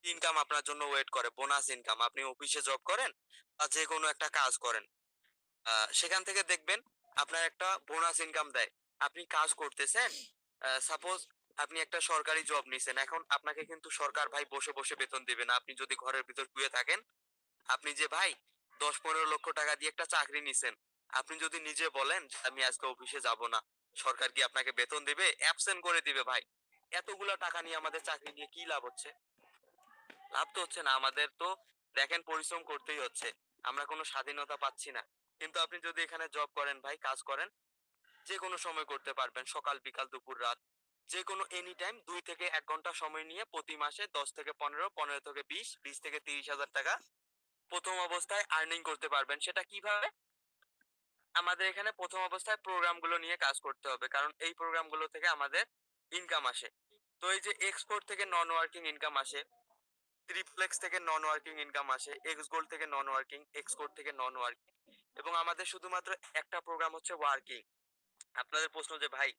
Income আপনার জন্য wait করে, বোনাস ইনকাম। আপনি অফিসে জব করেন বা যেকোনো একটা কাজ করেন। সেখান থেকে দেখবেন আপনার একটা বোনাস ইনকাম দেয়। আপনি কাজ করতেছেন, সাপোজ আপনি একটা সরকারি জব নিছেন। এখন আপনাকে কিন্তু সরকার ভাই বসে, বসে বেতন দিবে না। আপনি যদি ঘরের ভিতর শুয়ে থাকেন, আপনি যে ভাই ১০-১৫ লক্ষ টাকা দিয়ে একটা চাকরি নিছেন। আপনি যদি নিজে বলেন যে আমি আজকে অফিসে যাব না, সরকার কি আপনাকে বেতন দিবে? অ্যাবসেন্ট করে দিবে ভাই। এতগুলা টাকা নিয়ে আমাদের চাকরি নিয়ে কি লাভ হচ্ছে? লাভ তো হচ্ছে না। আমাদের তো দেখেন পরিশ্রম করতেই হচ্ছে। আমরা কোনো স্বাধীনতা পাচ্ছি না। কিন্তু আপনি যদি এখানে জব করেন ভাই, কাজ করেন, যেকোনো সময় করতে পারবেন। সকাল, বিকাল, দুপুর, রাত। যেকোনো এনি টাইম ২ থেকে ১ ঘন্টা সময় নিয়ে প্রতি মাসে ১০ থেকে ১৫, ১৫ থেকে ২০, ২০ থেকে ৩০,০০০ টাকা ১ম অবস্থায় আর্নিং করতে পারবেন। সেটা কিভাবে? আমাদের এখানে ১ম অবস্থায় প্রোগ্রামগুলো নিয়ে কাজ করতে হবে। কারণ এই প্রোগ্রামগুলো থেকে আমাদের ইনকাম আসে। তো এই যে এক্সপোর্ট থেকে নন ওয়ার্কিং ইনকাম আসে, ট্রিপ্লেক্স থেকে নন ওয়ার্কিং ইনকাম আসে, এক্স গোল্ড থেকে নন ওয়ার্কিং, এক্সকোর্ড থেকে নন ওয়ার্কিং, এবং আমাদের শুধুমাত্র একটা প্রোগ্রাম হচ্ছে ওয়ার্কিং। আপনাদের প্রশ্ন যে ভাই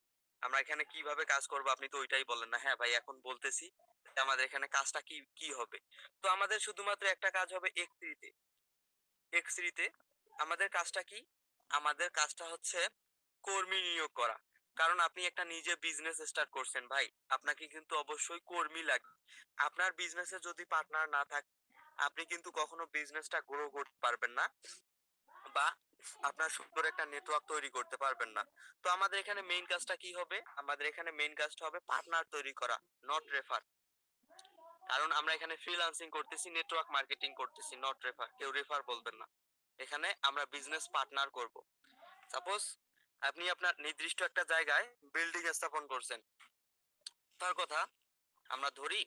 আমরা এখানে কিভাবে কাজ করবো, আপনি তো ওইটাই বললেন না। হ্যাঁ ভাই, এখন বলতেছি যে আমাদের এখানে কাজটা কি কি হবে। তো আমাদের শুধুমাত্র একটা কাজ হবে এক্স3 তে। এক্স3 তে আমাদের কাজটা কি? আমাদের কাজটা হচ্ছে কর্মী নিয়োগ করা। কারণ আপনি একটা নিজে বিজনেস স্টার্ট করছেন ভাই, আপনাকে কিন্তু অবশ্যই কর্মী লাগবে। আপনার বিজনেসে যদি পার্টনার না থাকে, আপনি কিন্তু কখনো বিজনেসটা গ্রো করতে পারবেন না বা আপনার সুন্দর একটা নেটওয়ার্ক তৈরি করতে পারবেন না। তো আমাদের এখানে মেইন কাজটা কি হবে? আমাদের এখানে মেইন কাজটা হবে পার্টনার তৈরি করা, নট রেফার। কারণ আমরা এখানে ফ্রিল্যান্সিং করতেছি, নেটওয়ার্ক মার্কেটিং করতেছি, নট রেফার। কেউ রেফার বলবেন না। এখানে আমরা বিজনেস পার্টনার করব। সাপোজ আপনি আপনার নির্দিষ্ট একটা জায়গায় বিল্ডিং স্থাপন করছেন। তার কথা আমরা ধরি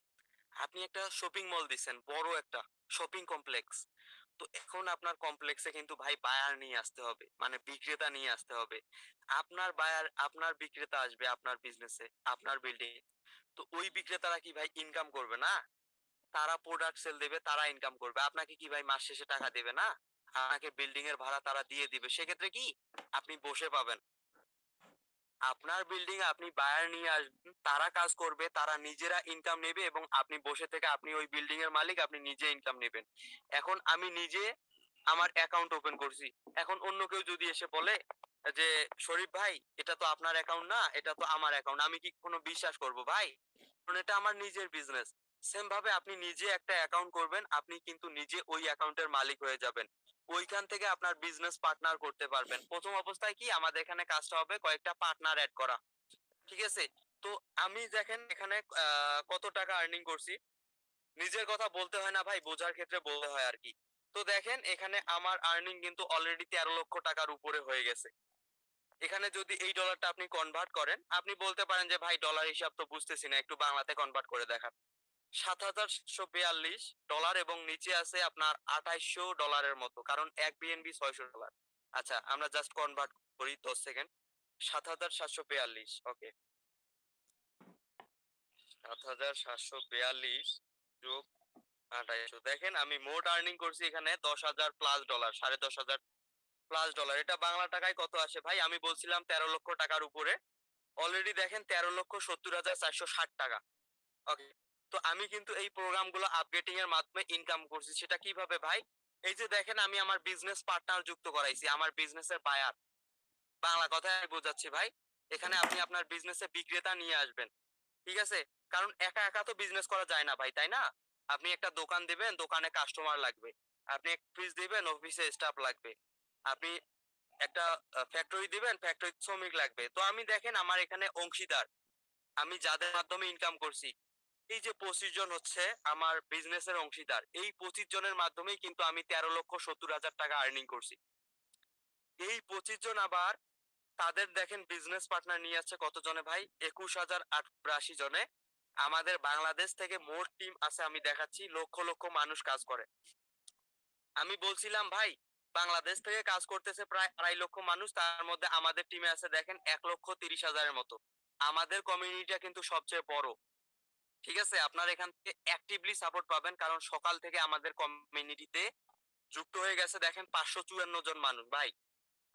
আপনি একটা শপিং মল দিছেন, বড় একটা শপিং কমপ্লেক্স। তো এখন আপনার কমপ্লেক্সে কিন্তু ভাই বায়ার নিয়ে আসতে হবে, মানে বিক্রেতা নিয়ে আসতে হবে। আপনার বায়ার, আপনার বিক্রেতা আসবে আপনার বিজনেসে, আপনার বিল্ডিং। তো ওই বিক্রেতারা কি ভাই ইনকাম করবে না? তারা প্রোডাক্ট সেল দেবে, তারা ইনকাম করবে। আপনাকে কি ভাই মাস শেষে টাকা দেবে না? আপনাকে বিল্ডিং এর ভাড়া তারা দিয়ে দিবে। সেক্ষেত্রে কি আপনি বসে পাবেন। আপনার বিল্ডিং এ আপনি বায়ার নিয়ে আসবেন, তারা কাজ করবে, তারা নিজেরা ইনকাম নেবে এবং আপনি বসে থেকে আপনি ওই বিল্ডিং এর মালিক, আপনি নিজে ইনকাম নেবেন। এখন আমি নিজে আমার অ্যাকাউন্ট ওপেন করছি। এখন অন্য কেউ যদি এসে বলে যে শরীফ ভাই এটা তো আপনার অ্যাকাউন্ট না, এটা তো আমার অ্যাকাউন্ট, আমি কি কোনো বিশ্বাস করব ভাই? কারণ এটা আমার নিজের বিজনেস। সেম ভাবে আপনি নিজে একটা অ্যাকাউন্ট করবেন, আপনি কিন্তু নিজে ওই অ্যাকাউন্টের মালিক হয়ে যাবেন। ওইখান থেকে আপনার বিজনেস পার্টনার করতে পারবেন। প্রথম অবস্থায় কি আমাদের এখানে কাজটা হবে কয়েকটা পার্টনার এড করা। ঠিক আছে? তো আমি দেখেন এখানে কত টাকা আর্নিং করছি। নিজের কথা বলতে হয় না ভাই, বোঝার ক্ষেত্রে বলতে হয় আরকি। তো দেখেন এখানে আমার আর্নিং কিন্তু অলরেডি ১৩ লক্ষ টাকার উপরে হয়ে গেছে। এখানে যদি এই ডলারটা আপনি কনভার্ট করেন, আপনি বলতে পারেন যে ভাই ডলার হিসাব তো বুঝতেছি না, একটু বাংলাতে কনভার্ট করে দেখান। $৭,৭৪২ এবং নিচে আছে আপনার $২৮০০ মতো। কারণ ১ বিএনবি $৬০০। আচ্ছা আমরা জাস্ট কনভার্ট করি ১০ সেকেন্ড। ৭,৭৪২, ওকে। ৭,৭৪২ যোগ ২৮০০। দেখেন আমি মোট আর্নিং করছি এখানে ১০,০০০ প্লাস ডলার, $১০,৫০০ প্লাস ডলার। এটা বাংলা টাকায় কত আসে ভাই? আমি বলছিলাম ১৩ লক্ষ টাকার উপরে। অলরেডি দেখেন ১৩,৭০,৪৬০ টাকা। ওকে। তো আমি কিন্তু এই প্রোগ্রামগুলো আপডেটিং এর মাধ্যমে ইনকাম করছি। সেটা কিভাবে ভাই? এই যে দেখেন আমি আমার বিজনেস পার্টনার যুক্ত করাইছি, আমার বিজনেসের বায়ার। বাংলা কথায় আমি বোঝাচ্ছি ভাই। এখানে আপনি আপনার বিজনেসে বিক্রেতা নিয়ে আসবেন। ঠিক আছে? কারণ একা, একা তো বিজনেস করা যায় না ভাই, তাই না? আপনি একটা দোকান দিবেন, দোকানে কাস্টমার লাগবে। আপনি এক অফিস দিবেন, অফিসে স্টাফ লাগবে। আপনি একটা ফ্যাক্টরি দিবেন, ফ্যাক্টরিতে শ্রমিক লাগবে। তো আমি দেখেন আমার এখানে অংশীদার। আমি যাদের মাধ্যমে ইনকাম করছি, এই যে ২৫ জন হচ্ছে আমার বিজনেসের অংশীদার। এই ২৫ জনের মাধ্যমেই কিন্তু আমি ১৩,৭০,০০০ টাকা আর্নিং করছি। এই ২৫ জন আবার তাদের দেখেন বিজনেস পার্টনার নিয়ে আসছে কত জনে ভাই? ২১,৮৮২ জনে। আমাদের বাংলাদেশ থেকে মোট টিম আছে আমি দেখাচ্ছি, লক্ষ, লক্ষ মানুষ কাজ করে। আমি বলছিলাম ভাই বাংলাদেশ থেকে কাজ করতেছে প্রায় ২.৫ লক্ষ মানুষ। তার মধ্যে আমাদের টিমে আছে দেখেন ১,৩০,০০০ এর মতো। আমাদের কমিউনিটিটা কিন্তু সবচেয়ে বড়। ঠিক আছে? আপনারা এখান থেকে অ্যাক্টিভলি সাপোর্ট পাবেন। কারণ সকাল থেকে আমাদের কমিউনিটিতে যুক্ত হয়ে গেছে দেখেন ৫৫৪ জন মানুষ ভাই।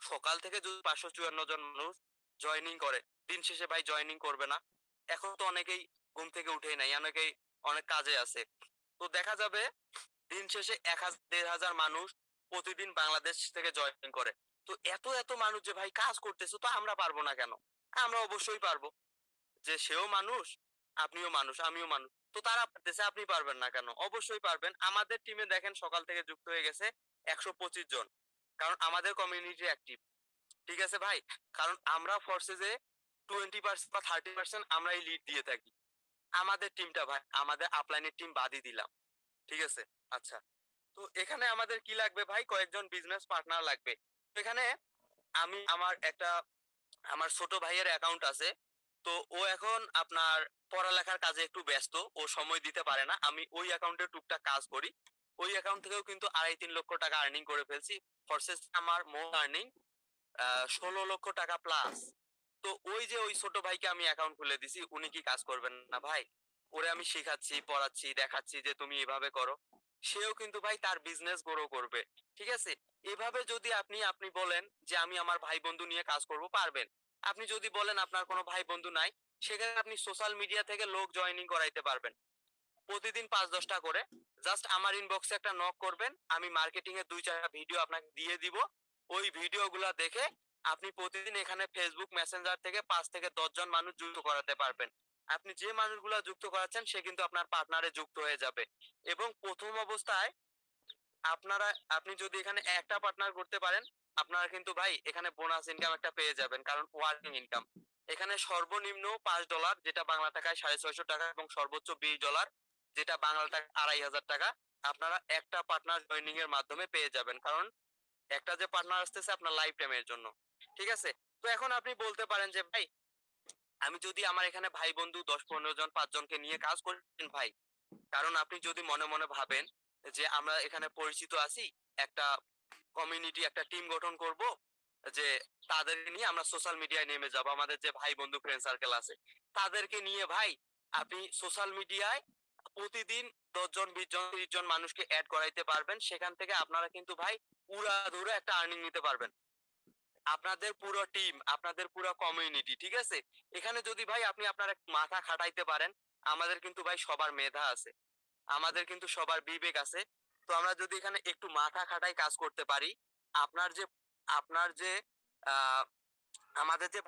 সকাল থেকে যদি ৫৫৪ জন মানুষ জয়েনিং করে, দিন শেষে ভাই জয়েনিং করবে না? এখন তো অনেকেই ঘুম থেকে উঠেই নাই। অনেকেই অনেক কাজে আছে। তো দেখা যাবে দিন শেষে ১,০০০-১,৫০০ মানুষ প্রতিদিন বাংলাদেশ থেকে জয়েন করে। তো এত মানুষ যে ভাই কাজ করতেছে, তো আমরা পারবো না কেন? আমরা অবশ্যই পারবো। যে সেও মানুষ, আপনিও মানুষ, আমিও মানুষ। তো তারা পারতেছে, আপনি পারবেন না কেন? অবশ্যই পারবেন। আমাদের টিমে দেখেন সকাল থেকে যুক্ত হয়ে গেছে ১২৫ জন। কারণ আমাদের কমিউনিটি অ্যাক্টিভ। ঠিক আছে ভাই? কারণ আমরা ফোর্সেসে 20% বা 30% আমরাই লিড দিয়ে থাকি। আমাদের টিমটা ভাই, আমাদের আপলাইনের টিম বাদই দিলাম। ঠিক আছে? আচ্ছা। তো এখানে আমাদের কি লাগবে ভাই? কয়েকজন বিজনেস পার্টনার লাগবে। এখানে আমি আমার ছোট ভাইয়ের অ্যাকাউন্ট আছে। তো ও এখন আপনার পড়ালেখার কাজে একটু ব্যস্ত। ও সময় দিতে পারে না। আমি ওই অ্যাকাউন্টে টুকটাক কাজ করি। ওই অ্যাকাউন্ট থেকেও কিন্তু ২.৫-৩ লক্ষ টাকা আর্নিং করে ফেলছি। ফরসেস আমার মোট আর্নিং ১৬ লক্ষ টাকা প্লাস। তো ওই যে ওই ছোট ভাইকে আমি অ্যাকাউন্ট খুলে দিছি, উনি কি কাজ করবেন না ভাই? ওরে আমি শিখাচ্ছি, পড়াচ্ছি, দেখাচ্ছি যে তুমি এভাবে করো। সেও কিন্তু ভাই তার বিজনেস গ্রো করবে। ঠিক আছে? এভাবে যদি আপনি বলেন যে আমি আমার ভাই বন্ধু নিয়ে কাজ করব, পারবেন। আপনি যদি বলেন আপনার কোনো ভাই বন্ধু নাই, সেখানে আপনি সোশ্যাল মিডিয়া থেকে লোক জয়েনিং করাইতে পারবেন। প্রতিদিন ৫-১০ টা করে। জাস্ট আমার ইনবক্সে একটা নক করবেন। আমি মার্কেটিং এর ২-৪ টা ভিডিও আপনাকে দিয়ে দিব। ওই ভিডিওগুলা দেখে আপনি প্রতিদিন এখানে Facebook মেসেঞ্জার থেকে ৫ থেকে ১০ জন মানুষ যুক্ত করাতে পারবেন। আপনি যে মানুষগুলা যুক্ত করাচ্ছেন সে কিন্তু আপনার পার্টনারে যুক্ত হয়ে যাবে। এবং ১ম অবস্থায় আপনারা আপনি যদি এখানে একটা পার্টনার করতে পারেন, আপনারা কিন্তু ভাই এখানে বোনাস ইনকাম একটা পেয়ে যাবেন। কারণ ওয়ার্কিং ইনকাম। এখানে সর্বনিম্ন $৫ যেটা বাংলা টাকায় ৳৬৫০ এবং সর্বোচ্চ $২০ যেটা বাংলা টাকায় ৳২৫০০ আপনারা একটা পার্টনার জয়েনিং এর মাধ্যমে পেয়ে যাবেন। কারণ একটা যে পার্টনার আসতেছে আপনার লাইফ টাইম এর জন্য। ঠিক আছে? তো এখন আপনি বলতে পারেন যে ভাই আমি যদি আমার এখানে ভাই বন্ধু ১০-১৫ জন ৫ জনকে নিয়ে কাজ করতেন ভাই। কারণ আপনি যদি মনে ভাবেন যে আমরা এখানে পরিচিত আছি, একটা কমিউনিটি একটা টিম গঠন করব যে তাদেরকে নিয়ে আমরা সোশ্যাল মিডিয়ায় নেমে যাব। আমাদের যে ভাই বন্ধু ফ্রেন্ড সার্কেল আছে তাদেরকে নিয়ে ভাই আপনি সোশ্যাল মিডিয়ায় প্রতিদিন ১০ জন ২০ জন ৩০ জন মানুষকে এড করাইতে পারবেন। সেখান থেকে আপনারা কিন্তু ভাই উড়াধুরা একটা আর্নিং নিতে পারবেন। আপনাদের পুরো টিম, আপনাদের পুরো কমিউনিটি, ঠিক আছে? এখানে যদি ভাই আপনি আপনার এক মাথা খাটাইতে পারেন, আমাদের কিন্তু ভাই সবার মেধা আছে। আমাদের কিন্তু সবার বিবেক আছে। তো আমরা যদি এখানে একটু মাথা খাটাই কাজ করতে পারি, আপনার যে আপনার যে আ আমাদের যে